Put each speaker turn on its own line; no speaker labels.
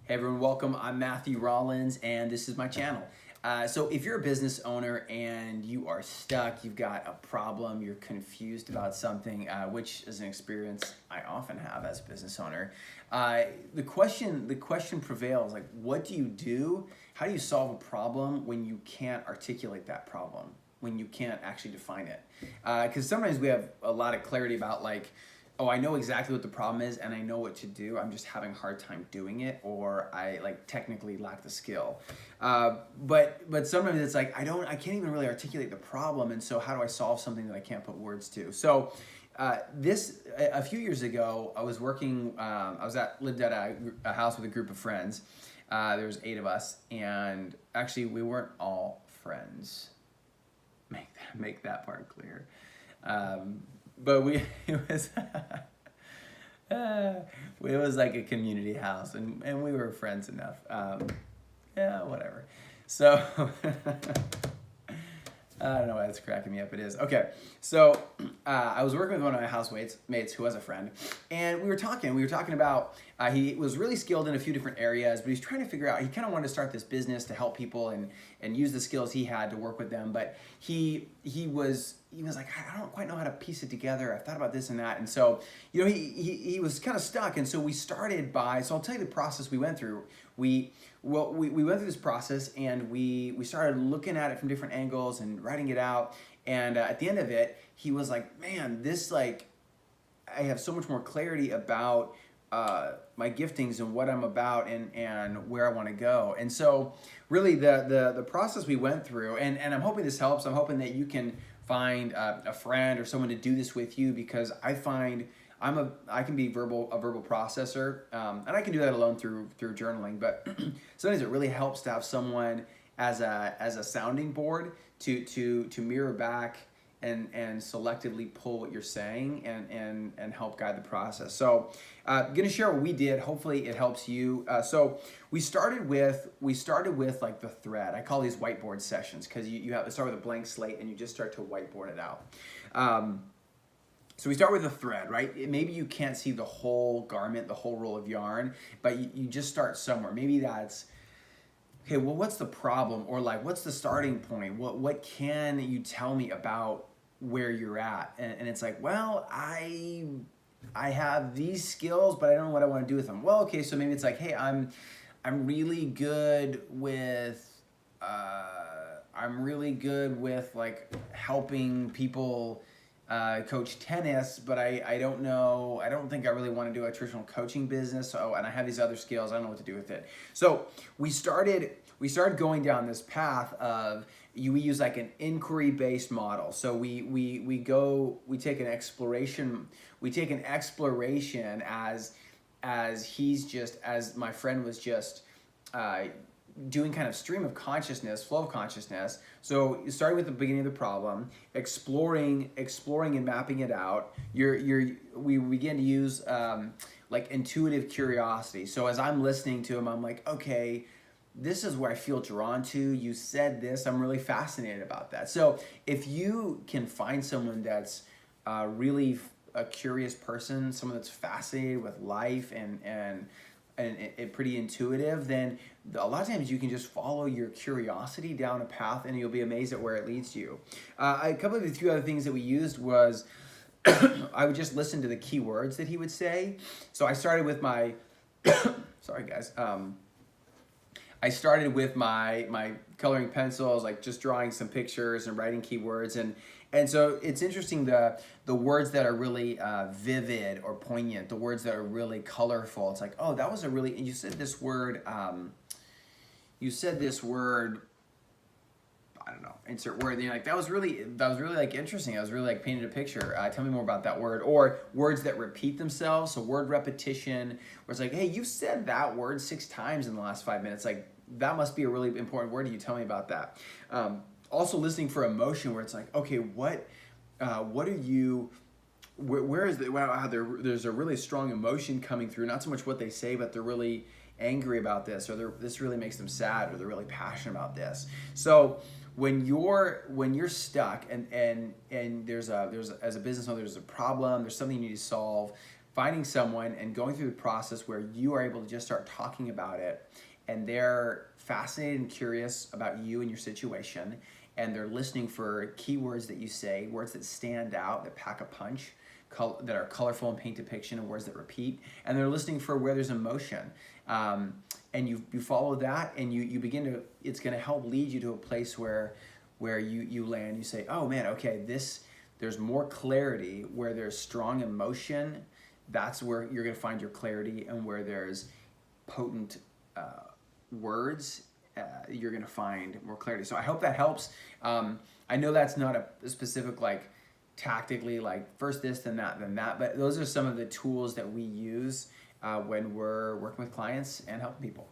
Hey everyone, welcome. I'm Matthew Rollins and this is my channel. So if you're a business owner and you are stuck, you've got a problem, you're confused about something, which is an experience I often have as a business owner, the question prevails, like, what do you do? How do you solve a problem when you can't articulate that problem, when you can't actually define it? Because sometimes we have a lot of clarity about, like, oh, I know exactly what the problem is and I know what to do. I'm just having a hard time doing it, or I technically lack the skill. But sometimes it's like I can't even really articulate the problem, and so how do I solve something that I can't put words to? So a few years ago, I was working. Lived at a house with a group of friends. There was 8 of us, and actually we weren't all friends. Make that part clear. But it was like a community house, and we were friends enough. Yeah, whatever. So I don't know why that's cracking me up. It is. Okay. So I was working with one of my housemates who was a friend, and we were talking. We were talking about he was really skilled in a few different areas, but he's trying to figure out. He kind of wanted to start this business to help people and use the skills he had to work with them. But he was like, I don't quite know how to piece it together. I've thought about this and that, and so he was kind of stuck. And so we started by. So I'll tell you the process we went through. We went through this process, and we started looking at it from different angles and writing it out. And at the end of it, he was like, man, I have so much more clarity about my giftings and what I'm about and where I want to go. And so really the process we went through, and I'm hoping this helps. I'm hoping that you can find a friend or someone to do this with you, because I find I can be a verbal processor, and I can do that alone through journaling. But sometimes it really helps to have someone as a sounding board to mirror back and selectively pull what you're saying and help guide the process. So I'm gonna share what we did. Hopefully it helps you. So we started with like the thread. I call these whiteboard sessions, because you have to start with a blank slate and you just start to whiteboard it out. So we start with a thread, right? Maybe you can't see the whole garment, the whole roll of yarn, but you just start somewhere. Maybe that's, okay, well, what's the problem? Or like, what's the starting point? What can you tell me about where you're at? And it's like, well, I have these skills, but I don't know what I want to do with them. Well, okay, so maybe it's like, hey, I'm really good with like helping people coach tennis, but I don't know. I don't think I really want to do a traditional coaching business. So, and I have these other skills. I don't know what to do with it. So we started going down this path of we use like an inquiry-based model. So we take an exploration. We take an exploration as my friend was just doing kind of stream of consciousness, flow of consciousness. So you started with the beginning of the problem, exploring and mapping it out. We begin to use like intuitive curiosity. So as I'm listening to him, I'm like, okay, this is where I feel drawn to. You said this. I'm really fascinated about that. So if you can find someone that's really a curious person, someone that's fascinated with life and pretty intuitive, then a lot of times you can just follow your curiosity down a path and you'll be amazed at where it leads you. A couple of the few other things that we used was I would just listen to the key words that he would say. So I started with my sorry guys. I started with my coloring pencils, like just drawing some pictures and writing keywords, and so it's interesting the words that are really vivid or poignant, the words that are really colorful. It's like, oh, that was you said this word. I don't know, insert word. And you're like, that was really like interesting. I was really like painted a picture. Tell me more about that word. Or words that repeat themselves. So word repetition, where it's like, hey, you said that word 6 times in the last 5 minutes. Like, that must be a really important word. You tell me about that. Also listening for emotion, where it's like, okay, what are you? Where is there's a really strong emotion coming through. Not so much what they say, but they're really angry about this, or this really makes them sad, or they're really passionate about this. So when you're stuck and there's as a business owner, there's a problem, there's something you need to solve, finding someone and going through the process where you are able to just start talking about it, and they're fascinated and curious about you and your situation, and they're listening for keywords that you say, words that stand out, that pack a punch, that are colorful and paint a picture, and words that repeat, and they're listening for where there's emotion. And you follow that, and you begin to, it's going to help lead you to a place where you land. You say, oh man, okay, there's more clarity where there's strong emotion. That's where you're going to find your clarity, and where there's potent words, you're going to find more clarity. So I hope that helps. I know that's not a specific, like, tactically, like, first this, then that, but those are some of the tools that we use when we're working with clients and helping people.